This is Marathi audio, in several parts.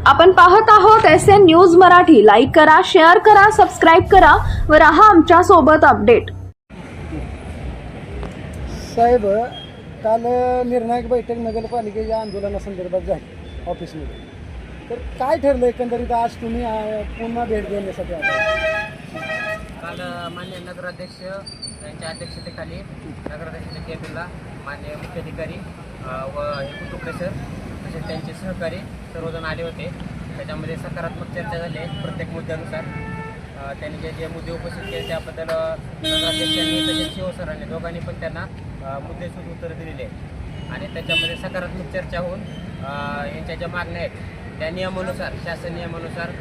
आपण पाहत आहोत SN न्यूज मराठी. लाईक करा, शेअर करा, सबस्क्राईब करा व रहा आमच्या सोबत अपडेट. साहेब, काल निर्णायक बैठक नगरपालिकेच्या आंदोलनासंदर्भात झाली ऑफिसमध्ये. तर काय ठरलं एकंदरीत आज तुम्ही पुन्हा भेट देण्यासाठी आला? काल मान्य नगराध्यक्ष यांच्या अध्यक्षतेखाली नगराध्यक्षाच्या केबिनला मान्य मुख्याधिकारी व हेतू सर तसेच त्यांचे सहकारी सर्वजण आले होते. त्याच्यामध्ये सकारात्मक चर्चा झाली आहे प्रत्येक मुद्द्यानुसार. त्यांनी जे मुद्दे उपस्थित केले त्याबद्दल नगराध्यक्षांनी तसेच शिवसरांनी दोघांनी पण त्यांना मुद्देसूद उत्तरं दिलेली आहेत आणि त्याच्यामध्ये सकारात्मक चर्चा होऊन यांच्या ज्या मागण्या आहेत त्या नियमानुसार शासन नियमानुसार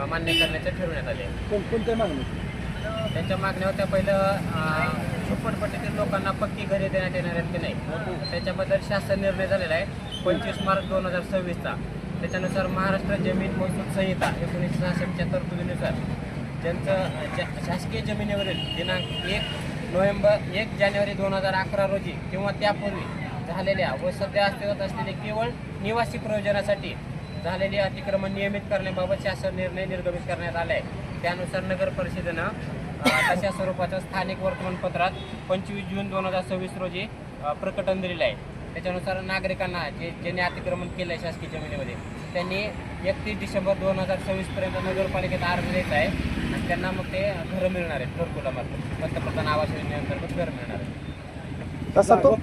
मान्य करण्याचं ठरवण्यात आले. कोणत्या मागणी? त्यांच्या मागण्या होत्या पहिलं झोपडपट्टीतील लोकांना पक्की घरे देण्यात येणार आहेत की नाही, त्याच्याबद्दल शासन निर्णय झालेला आहे 25 मार्च 2026चा. त्याच्यानुसार महाराष्ट्र जमीन महसूल संहिता 1966च्या तरतुदीनुसार ज्यांचं शासकीय जमिनीवरील दिनांक 1 जानेवारी 2011 रोजी किंवा त्यापूर्वी झालेल्या व सध्या अस्तित्वात असलेले केवळ निवासी प्रयोजनासाठी झालेले अतिक्रमण नियमित करण्याबाबत शासन निर्णय निर्गमित करण्यात आला आहे. त्यानुसार नगर परिषदेनं तशा स्वरूपाच्या स्थानिक वर्तमानपत्रात 25 जून 2026 रोजी प्रकटन दिलेलं आहे. त्याच्यानुसार नागरिकांना ज्यांनी अतिक्रमण केलं आहे शासकीय जमिनीमध्ये त्यांनी 31 डिसेंबर 2026पर्यंत नगरपालिकेत अर्ज द्यायचा आहे आणि त्यांना मग ते घरं मिळणार आहेत घरकुलामार्फत. पंतप्रधान आवास योजनेअंतर्गत घर मिळणार आहे. तसा तो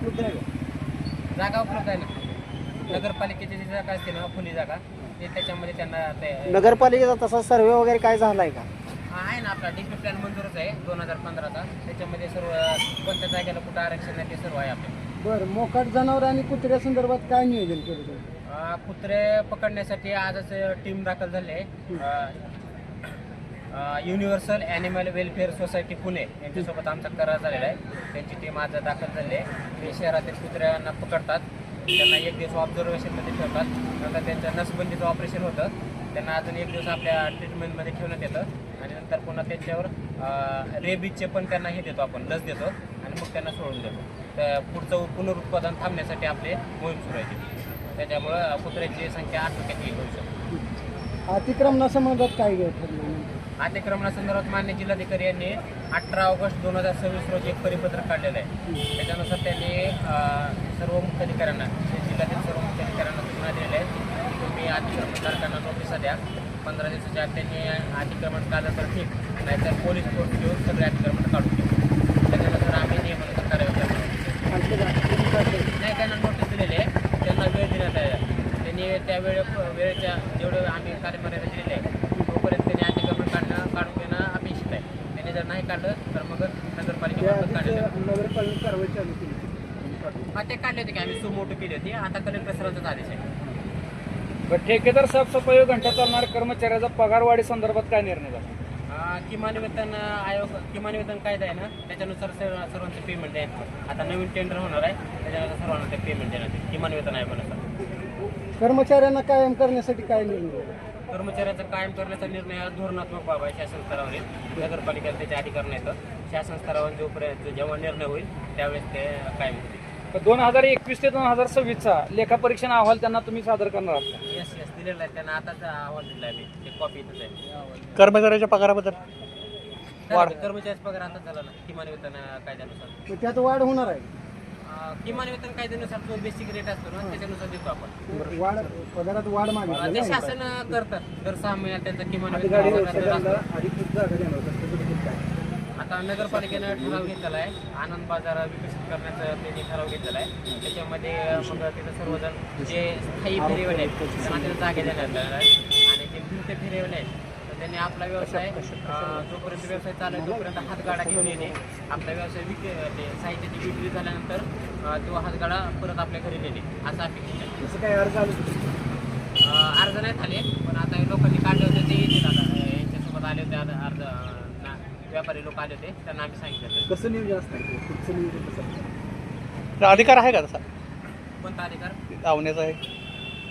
जागा उपलब्ध आहे ना, नगरपालिकेची जी जागा असते ना खुली जागा ते त्याच्यामध्ये त्यांना ते नगरपालिकेचा तसा सर्वे वगैरे काय झालाय का? आहे ना, आपला DP प्लॅन मंजूरच आहे 2015चा. त्याच्यामध्ये सर्व कोणत्या जागेला कुठं आरक्षण आहे ते सर्व आहे आपले. बरं, मोकाट जनावर आणि कुत्र्या संदर्भात काय नियोजन केलं तुम्ही? कुत्रे पकडण्यासाठी आजच टीम दाखल झाली आहे. Universal animal welfare society Pune यांच्यासोबत आमचा करार झालेला आहे. त्यांची टीम आज दाखल झाली आहे. ते शहरातील कुत्र्यांना पकडतात, त्यांना 1 दिवस ऑब्झर्वेशनमध्ये ठेवतात, नंतर त्यांचं नसबंदीचं ऑपरेशन होतं, त्यांना अजून 1 दिवस आपल्या ट्रीटमेंटमध्ये ठेवण्यात येतं आणि नंतर पुन्हा त्यांच्यावर रेबीजचे पण त्यांना हे देतो, आपण लस देतो आणि मग त्यांना सोडून देतो. तर पुढचं पुनरुत्पादन थांबण्यासाठी आपले मोहीम सुरू आहे. त्याच्यामुळं कुत्र्याची संख्या 8 टक्के होऊ शकते. अतिक्रमणासंबंधात काय ठरलं? अतिक्रमणासंदर्भात मान्य जिल्हाधिकारी यांनी 18 ऑगस्ट 2026 रोजी एक परिपत्रक काढलेलं आहे. त्याच्यानुसार त्यांनी सर्व मुख्याधिकाऱ्यांना जिल्ह्यातील सर्व मुख्याधिकाऱ्यांना सूचना दिलेल्या आहेत की तुम्ही अतिक्रमणधारकांना नोटिसा द्या. 15 दिवसाच्या आत त्यांनी अतिक्रमण काढलं तर ठीक, नाहीतर पोलीस फोर्स घेऊन सगळे अतिक्रमण काढून घेऊ. त्याच्यानंतर आम्ही नियमानुसार कारवाई करणार नाही. त्यांना नोटीस दिलेली आहे, त्यांना वेळ देण्यात आहे. त्यांनी त्या वेळेच्या जेवढं आम्ही कार्यमर्यादा दिलेली आहे तोपर्यंत त्यांनी अतिक्रमण काढून घेणं अपेक्षित आहे. त्यांनी जर नाही काढलं तर मग नगरपालिकेमार्फत काढलं. नगरपालिका कारवाई चालू केली? ते काढले होते की आम्ही सुमोटो केली होती. आता कलेक्टर सरांचाच आदेश आहे. ठेकेदार साफसफाई घंटा चालणार कर्मचाऱ्याचा पगारवाढी संदर्भात काय निर्णय झाला? किमान वेतन आयोग, किमान वेतन कायदा आहे ना, त्याच्यानुसार सर्वांचे पेमेंट द्यायचं. आता नवीन टेंडर होणार आहे, त्याच्यानुसार सर्वांना ते पेमेंट देण्यात येईल किमान वेतन आयोगानुसार. कर्मचाऱ्यांना कायम करण्यासाठी काय निर्णय? कर्मचाऱ्यांचा कायम करण्याचा निर्णय हा धोरणात्मक बाब आहे. शासन स्तरावर येईल, नगरपालिकेला त्याचे अधिकार नाहीत. शासन स्तरावर जोपर्यंत जेव्हा निर्णय होईल त्यावेळेस ते कायम होतील. 2021 ते 2026चा लेखापरीक्षण अहवाल त्यांना तुम्ही सादर करणार आहात का? यस दिलेला आहे त्यांना. आताच अहवाल दिला आहे मी, ते कॉपी इथंच आहे. कर्मचाऱ्याच्या पगाराबद्दल कर्मचाऱ्याचा पगार आताच झाला ना किमान वेतन कायद्यानुसार. त्यात वाढ होणार आहे? किमान वेतन कायद्यानुसार जो बेसिक रेट असतो ना त्याच्यानुसार देतो आपण. वाढ पगारात वाढ मागितली ते शासन करतात दर 6 महिन्यात त्यांचा किमान वेतन. आता नगरपालिकेनं ठराव घेतलेला आहे आनंद बाजार विकसित करण्याचा त्यांनी ठराव घेतलेला आहे. त्याच्यामध्ये मग तिथं सर्वजण जे स्थायी फेरीवाले आहेत त्यांना तिथं जागे देण्यात आलेला आहे आणि जे फिरते फेरीवाले आहेत तर त्यांनी आपला व्यवसाय जोपर्यंत व्यवसाय चालू आहे तोपर्यंत हातगाडा घेऊन येणे. आपला व्यवसाय ते साहित्याची विक्री झाल्यानंतर तो हातगाडा परत आपल्या घरी नेणे असं अपेक्षित आहे. जसं काय अर्ज आले? अर्ज नाही झाले पण आता लोकांनी काढले होते ते येतील. आता यांच्यासोबत आले होते अर्ज व्यापारी लोक आले होते, त्यांना आम्ही सांगितलं. कसं नियोजन असतं? अधिकार आहे का तसा कोणता अधिकार लावण्याचा आहे?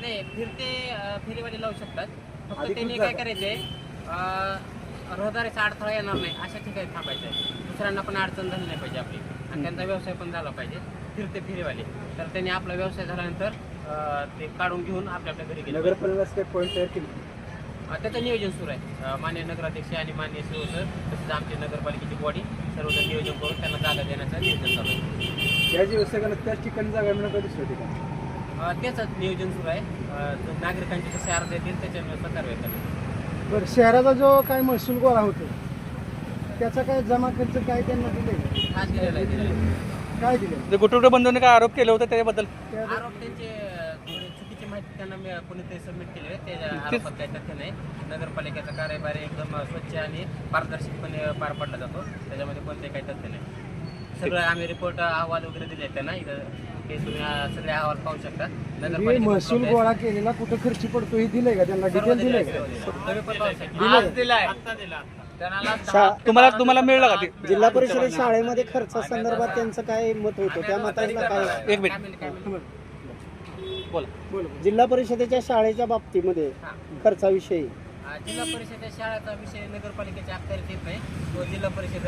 नाही, फिरते फेरीवाले लावू शकतात. फक्त त्यांनी काय करायचंय, रहदारीचा अडथळा येणार नाही अशा ठिकाणी थांबायचं आहे. दुसऱ्यांना पण अडचण झाली नाही पाहिजे आपली आणि त्यांचा व्यवसाय पण झाला पाहिजे. फिरते फेरीवाले तर त्यांनी आपला व्यवसाय झाल्यानंतर ते काढून घेऊन आपल्या घरी गेले. नगरपालिका काही पॉईंट तयार केली त्याचं नियोजन सुरू आहे. मान्य नगराध्यक्ष आणि मान्य सीओ सर तसेच आमची नगरपालिकेची बॉडी सर्वजण नियोजन करून त्यांना जागा देण्याचं नियोजन चालू आहे. या जी व्यवस्था त्याच ठिकाणी जागा मिळणं कधी होते का त्याचं नियोजन सुरू आहे. नागरिकांचे कसे अर्ज येतील त्याच्यानुसार कारवाई करायची. बरं शहराचा जो काय महसूल गोळा होतो त्याचा काय जमा खर्च काय त्यांना दिले हा दिलेला आहे. काय दिले गुटुरडे बंधूंनी काय आरोप केले होते त्याच्याबद्दल आरोप त्यांचे थोडी चुकीची माहिती त्यांना कोणीतरी सबमिट केली आहे. त्या आरोपात काही तथ्य नाही. नगरपालिकेचा कार्यभार एकदम स्वच्छ आणि पारदर्शकपणे पार पडला जातो. त्याच्यामध्ये कोणते काही तथ्य नाही. सगळं आम्ही रिपोर्ट अहवाल वगैरे दिले आहेत त्यांना. इथं हे तुम्ही सगळे अहवाल पाहू शकता. महसूल गोळा केलेला कुठं खर्च पडतो हे दिलंय का त्यांना डिटेल दिलंय का तुम्ही पण पाहू शकता. तुम्हाला मिळलं का ते जिल्हा परिषद शाळेमध्ये खर्चासंदर्भात त्यांचं काय मत होतं त्या मताला काय एक मिनिट बोला जिल्हा परिषदेच्या शाळेच्या बाबतीमध्ये खर्चाविषयी जिल्हा परिषद शाळेचा विषय नगरपालिकेच्या अखत्यारीत येत नाही. तो जिल्हा परिषद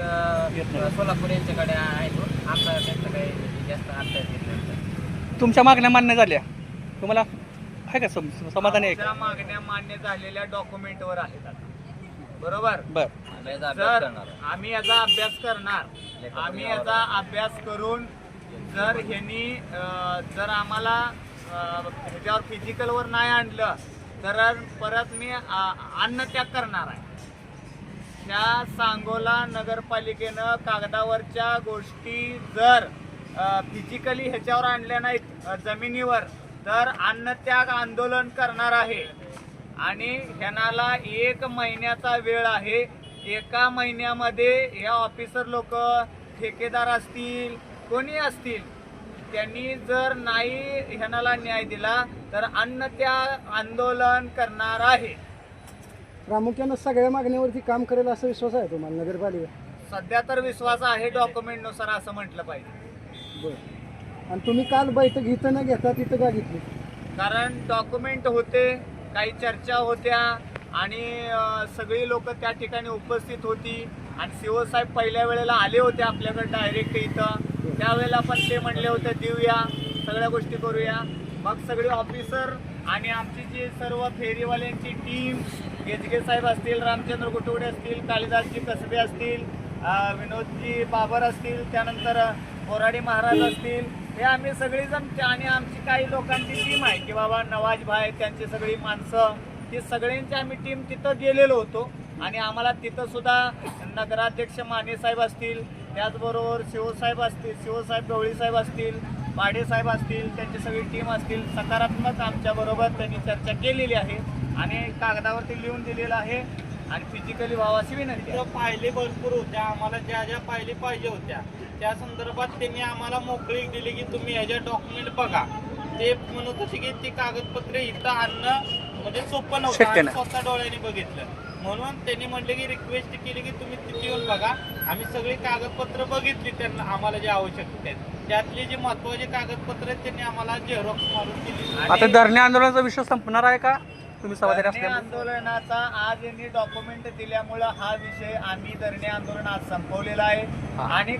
सोलापूर यांच्याकडे आहे. तो आमचा त्यांचं काही जास्त अखत्यारीत येत नाही. तुमच्या मागण्या मान्य झाल्या तुम्हाला आहे का समाधानी आहे का? मागण्या मान्य झालेल्या डॉक्युमेंटवर आहेत आता. बरोबर. बर जर आम्ही याचा अभ्यास करणार. आम्ही याचा अभ्यास करून जर ह्यांनी जर आम्हाला ह्याच्यावर फिजिकलवर नाही आणलं तर परत मी अन्नत्याग करणार आहे. त्या सांगोला नगरपालिकेनं कागदावरच्या गोष्टी जर फिजिकली ह्याच्यावर आणल्या नाहीत जमिनीवर तर अन्नत्याग आंदोलन करणार आहे. आणि ह्यानाला 1 महिन्याचा वेळ आहे. 1 महिन्यामध्ये या ऑफिसर लोक ठेकेदार असतील कोणी असतील त्यांनी जर नाही ह्यानाला न्याय दिला तर अन्नत्याग आंदोलन करणार आहे. प्रामुख्यानं सगळ्या मागण्यावरती काम करेल असा विश्वास आहे तुम्हाला नगरपालिका सध्या तर विश्वास आहे डॉक्युमेंटनुसार असं म्हटलं पाहिजे. बरं आणि तुम्ही काल बैठक इथं न घेता तिथं का घेतली कारण डॉक्युमेंट होते काही चर्चा होत्या आणि सगळी लोक त्या ठिकाणी उपस्थित होती आणि सीओ साहेब पहिल्या वेळेला आले होते आपल्याकडे डायरेक्ट इथं. त्यावेळेला पण ते म्हणले होते देऊया सगळ्या गोष्टी करूया. मग सगळे ऑफिसर आणि आमची जी सर्व फेरीवाल्यांची टीम गेजगे साहेब असतील रामचंद्र गुटवडे असतील कालिदासजी कसबे असतील विनोदजी बाबर असतील त्यानंतर बोराडे महाराज असतील हे आम्ही सगळेजण आणि आमची काही लोकांची टीम आहे की बाबा नवाज भाई त्यांची सगळी माणसं ती सगळ्यांची आम्ही टीम तिथं गेलेलो होतो. आणि आम्हाला तिथं सुद्धा नगराध्यक्ष माने साहेब असतील त्याचबरोबर शिवसाहेब असतील शिवसाहेब गवळी साहेब असतील पाडे साहेब असतील त्यांची सगळी टीम असतील सकारात्मक आमच्याबरोबर त्यांनी चर्चा केलेली आहे आणि कागदावरती लिहून दिलेलं आहे आणि फिजिकली व्हावाची विनंती आहे. फायली भरपूर होत्या आम्हाला ज्या ज्या फायली पाहिजे होत्या त्या संदर्भात त्यांनी आम्हाला मोकळीक दिली की तुम्ही ह्याच्या डॉक्युमेंट बघा. ते म्हणत होते की ती कागदपत्रे इथं आणणं म्हणजे सोपं नव्हतं. आम्ही स्वतः डोळ्यांनी बघितलं म्हणून त्यांनी म्हटले की रिक्वेस्ट केली की तुम्ही तिथे येऊन बघा. आम्ही सगळी कागदपत्र बघितली त्यांना आम्हाला जे आवश्यकता आहेत त्यातली जी महत्वाची कागदपत्र आहेत त्यांनी आम्हाला झेरॉक्स मारून दिली. आता धरणे आंदोलनाचा विषय संपणार आहे का तुम्ही समाधानी धरणे असल्यामुळे आंदोलनाचा आज यांनी डॉक्युमेंट दिल्यामुळं हा विषय आम्ही धरणे आंदोलन आज संपवलेला आहे. आणि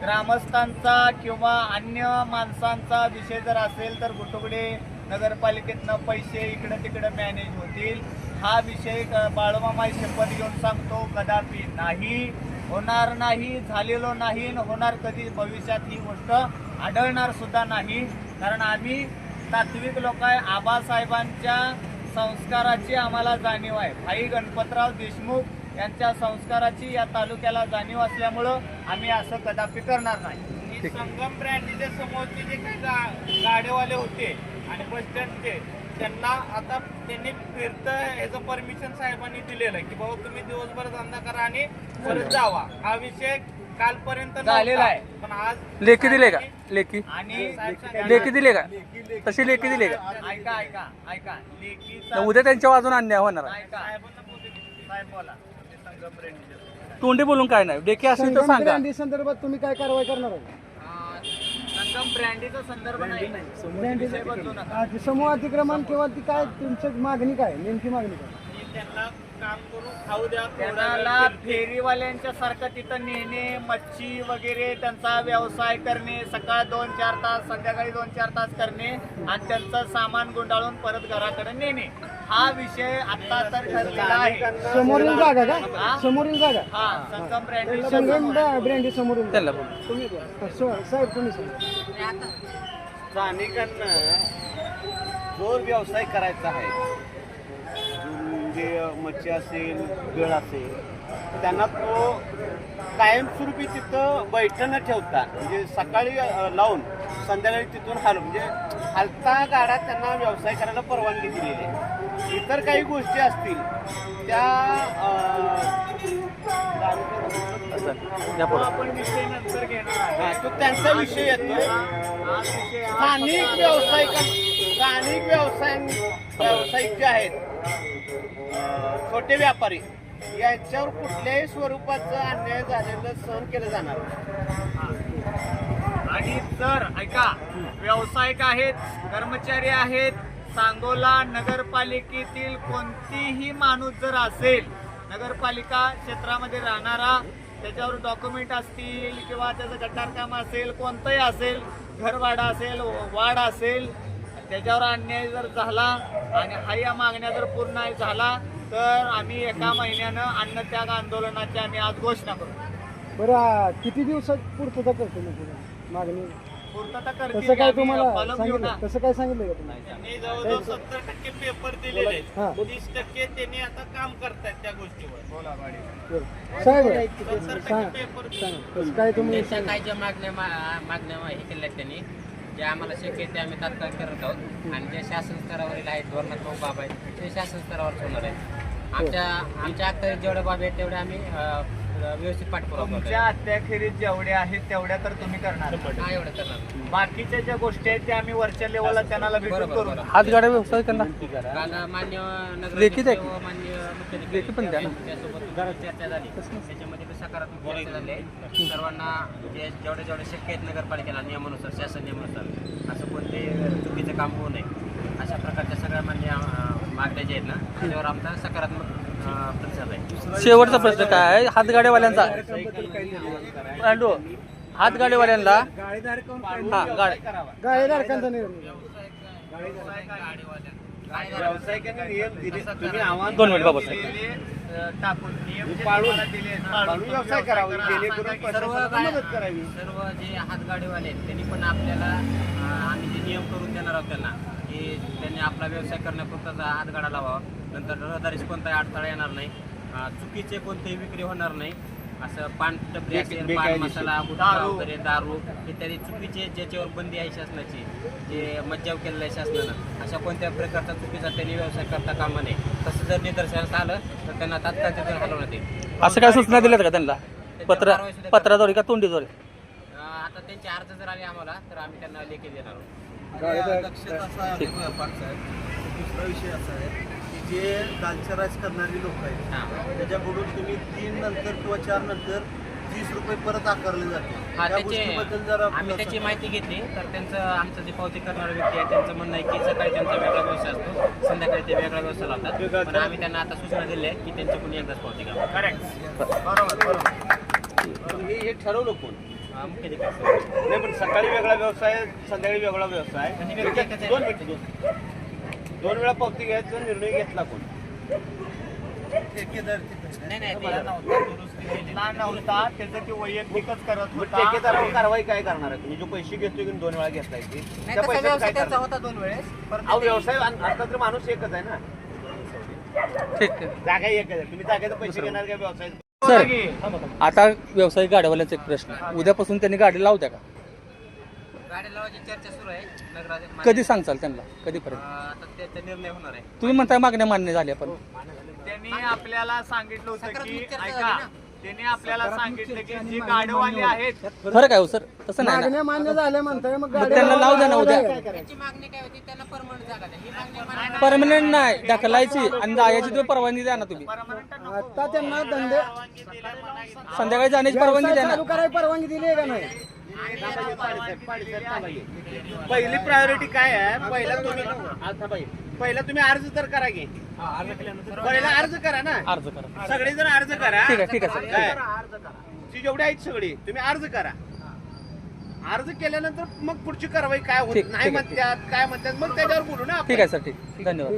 ग्रामस्थांचा किंवा अन्य माणसांचा विषय जर असेल तर गुटुगडे नगरपालिकेतनं पैसे इकडं तिकडं मॅनेज होतील हा विषय बाळूमामाई शपथ घेऊन सांगतो कदापि नाही होणार नाही झालेलो नाही होणार कधी भविष्यात ही गोष्ट आढळणार सुद्धा नाही. कारण आम्ही तात्विक लोक आहे. आबासाहेबांच्या संस्काराची आम्हाला जाणीव आहे. भाई गणपतराव देशमुख यांच्या संस्काराची या तालुक्याला जाणीव असल्यामुळं आम्ही असं कदापि करणार नाही. संगम ब्रँडच्या समोरचे जे काही गाडेवाले होते आणि बस स्टँडचे त्यांना आता त्यांनी फिरतं ह्याचं परमिशन साहेबांनी दिलेलं आहे की बाबा तुम्ही दिवसभर धंदा करा आणि परत जावा. हा विषय कालपर्यंत झालेला आहे पण आज लेखी दिले का लेखी आणि लेखी दिले का तशी लेखी दिली का ऐका ऐका ऐका लेखीचा उद्या त्यांच्या वाजून अन्याय होणार आहे. ऐका साहेब बोला संगम ब्रँडचे तोंडी बोलून काय नाही लेखी असेल तर सांगा. ब्रँडी संदर्भात तुम्ही काय कारवाई करणार आहे संगम ब्रँडीचा संदर्भ नाही समूह अतिक्रमण किंवा ती काय तुमची मागणी काय नेमकी मागणी काय त्यांना काम करून खाऊ द्या. त्यांना फेरीवाल्यांच्या सारखं तिथं नेणे, मच्छी वगैरे त्यांचा व्यवसाय करणे, सकाळ 2-4 तास, संध्याकाळी 2-4 तास करणे आणि त्यांचं सामान गुंडाळून परत घराकडे नेणे, हा विषय आता तर ठरलेला आहे. समोरील जागा हा? का समोरील जागा हा, संगम ब्रँडेड संगम ब्रँडी समोरील त्यांना तुम्ही साहेब तुम्ही सांगा. स्थानिकांना जो व्यवसाय करायचा आहे, म्हणजे मच्छी असेल, गळ असेल, त्यांना तो कायमस्वरूपी तिथं बैठं न ठेवता, म्हणजे सकाळी लावून संध्याकाळी तिथून म्हणजे हलता गाडा त्यांना व्यवसाय करायला परवानगी दिलेली आहे. इतर काही गोष्टी असतील त्या आपण विषय नंतर घेणार आहे. हा, तो त्यांचा विषय येतो. स्थानिक व्यावसायिक जे आहेत, छोटे व्यापारी, यांच्यावर कुठल्याही स्वरूपाचं अन्याय झालेलं सहन केलं जाणार नाही. आणि जर ऐका, व्यावसायिक आहेत, कर्मचारी आहेत, सांगोला नगरपालिकेतील कोणतीही माणूस जर असेल, नगरपालिका क्षेत्रामध्ये राहणारा, त्याच्यावर डॉक्युमेंट असतील किंवा त्याचं गटारकाम असेल, कोणतंही असेल, घरवाडा असेल, वाढ असेल, त्याच्यावर अन्याय जर झाला आणि हा या मागण्या जर पूर्ण झाला तर आम्ही एका महिन्यानं अन्नत्याग आंदोलनाची आम्ही आज घोषणा करू. बरं किती दिवसात पूर्तता करतो मग पुढे मागणी पूर्तता तसं करतील काय आम्ही, तुम्हाला follow घेऊ ना. सांगितलं तसं काय सांगितलं का तुम्हाला त्यांनी जवळजवळ 70% पेपर दिलेले हा. आहेत. 30% त्यांनी आता काम करतायत त्या गोष्टीवर. बरं. साहेब 70% सांगा पेपर तसं काय तुम्ही त्यांच्या काय ज्या मागण्या हे केल्या आहेत त्यांनी, जे आम्हाला शक्य आहे ते आम्ही तात्काळ करत आहोत आणि जे शासन स्तरावरील आहेत, धोरणात्मक बाब आहेत, ते शासन स्तरावर होणार आहेत. आमच्या अखत्यारीत जेवढ्या बाबी आहेत तेवढ्या आम्ही व्यवस्थित पाठपुरावा करतो. तुमच्या अत्याखेरीज जेवढ्या आहेत तेवढ्या तर तुम्ही करणार. हा, एवढं करणार. बाकीच्या ज्या गोष्टी आहेत त्या आम्ही वरच्या लेवलला त्यांना भेटून बरोबर, करू. बरोबर. हातगाड्या व्यवसाय करणार काल मान्य लेखीत आहे. नगराध्यक्ष व मान्य मुख्याधिकारी लेखी पण द्या ना. त्यांच्यासोबत चर्चा झाली. त्याच्यामध्ये पण सकारात्मक चर्चा झाली आहे. सर्वांना जेवढे शक्य आहेत नगरपालिकेला नियमानुसार, शासन नियमानुसार असं कोणते चुकीचं काम होऊ नये, अशा प्रकारच्या सगळ्या मान्य मागण्या ज्या आहेत ना, त्याच्यावर आमचा सकारात्मक प्रतिसाद आहे. शेवटचा प्रश्न काय आहे हातगाड्यावाल्यांचा? पांडू, हातगाडीवाल्यांना हा गाळेधारकांचा निर्णय व्यावसायिकांनी नियम दिले, तुम्ही आव्हान 2 मिनिट बाबा साहेब. टाकून नियम जे पाळून- तुम्हाला दिले आहेत, पाळून व्यवसाय करावा, जेणेकरून सर्व प्रशासनाला मदत करावी. सर्व जे हातगाडीवाले आहेत त्यांनी पण आपल्याला आम्ही जे नियम करून देणार आहोत त्यांना, की त्यांनी आपला व्यवसाय करण्यापुरताच हातगाडा लावावा, नंतर रहदारीस कोणताही अडथळा येणार नाही, चुकीचे कोणतेही विक्री होणार नाही, असं पान टपरी असेल, पान बेकायदेशीर. मसाला, गुटखा वगैरे, दारू इत्यादी चुकीचे ज्याच्यावर बंदी आहे शासनाची, जे मज्जाव केलेलं आहे शासनानं, अशा कोणत्या प्रकारचा चुकीचा त्यांनी व्यवसाय करता कामा नये. तसं जर निदर्शनास आलं तर त्यांना तात्काळ तिथून हलवण्यात येईल. असं काय सूचना दिल्यात का त्यांना? पत्राद्वारे का तोंडीद्वारे? आता त्यांचे अर्ज जर आले आम्हाला तर आम्ही त्यांना लेखी देणार आहोत. दुसरा विषय असा आहे की जे दालचराज करणारी लोक आहेत हां. त्याच्याकडून तुम्ही 3 नंतर किंवा 4 नंतर 30 रुपये परत आकारले जाते. हा, त्या त्याचे गोष्टीबद्दल जरा आम्ही त्याची माहिती घेतली तर त्यांचं आमचं जे पावती करणारा व्यक्ती आहे त्यांचं म्हणणं आहे की सकाळी त्यांचा वेगळा व्यवसाय असतो, संध्याकाळी ते वेगळा व्यवसाय लावतात, पण आम्ही त्यांना आता सूचना दिली आहे की त्यांच्याकडून एकदाच पावती घ्यावी. करेक्ट, बरोबर. पण हे ठरवलं कोण? मुख्याधिकारी नाही, पण सकाळी वेगळा व्यवसाय, संध्याकाळी वेगळा व्यवसाय. म्हणजे व्यक्ती एकच आहे. 2 मिनिटं, 2 वेळा पावती घ्यायचा निर्णय घेतला कोण? ठेकेदार. नाही ते दुरुस्ती केली. ना नव्हता, त्याचं ते वैयक्तिकच करत मग होता. ठेकेदारावर कारवाई काय करणार आहे? तुम्ही जो पैसे घेतोय की 2 वेळा घेतलाय ते, नाही, त्या तसा पैशाचं व्यवसाय काय त्यांचा करणार? होता 2 वेळेस, परत अहो, ते- व्यवसाय असला तर माणूस एकच आहे ना, ठीक आहे जागा एकच आहे. तुम्ही जागेचे पैसे घेणार का व्यवसाय? सर, आता व्यावसायिक गाड्यावाल्यांचा एक प्रश्न, उद्यापासून त्यांनी गाडी लावत्या का? गाडी लावायची चर्चा सुरू आहे नगराध्यक्ष. कधी सांगचाल त्यांना? कधीपर्यंत? आता त्याचा निर्णय होणार आहे. तुम्ही म्हणताय मागण्या मान्य झाल्या, पण त्यांनी आपल्याला सांगितलं होतं की सकारात्मक चर्चा ऐका, झाली ना. त्यांनी आपल्याला सांगितलं की जी गाडीवाली आहेत फरक आहे हो सर, तसं नाही ना. मागण्या मान्य झाल्या म्हणताय मग मग त्यांना लावू द्या ना उद्या. त्यांची मागणी काय होती, त्यांना परमनंट जागा द्या. ही मागणी मान्य परमनंट नाही, ढकलायची आणि जायची तुम्ही परवानगी द्या ना तुम्ही. आता त्यांना धंदे संध्याकाळी जाण्याची परवानगी द्या व्यवसाय चालू ना. करायला परवानगी दिली आहे का नाही? पहिली प्रायोरिटी काय आहे? पहिला तुम्ही आता बाई, पहिला तुम्ही अर्ज तर करा की पहिला अर्ज करा ना, अर्ज करा. सगळे जण अर्ज करा. ठीक आहे सर. काय? जी जेवढी आहेत सगळी तुम्ही अर्ज करा. अर्ज केल्यानंतर मग पुढची कारवाई काय होत ठीक नाही आहे, म्हणतात काय म्हणतात मग त्याच्यावर बोलू ना आपण. ठीक आहे सर. ठीक. धन्यवाद.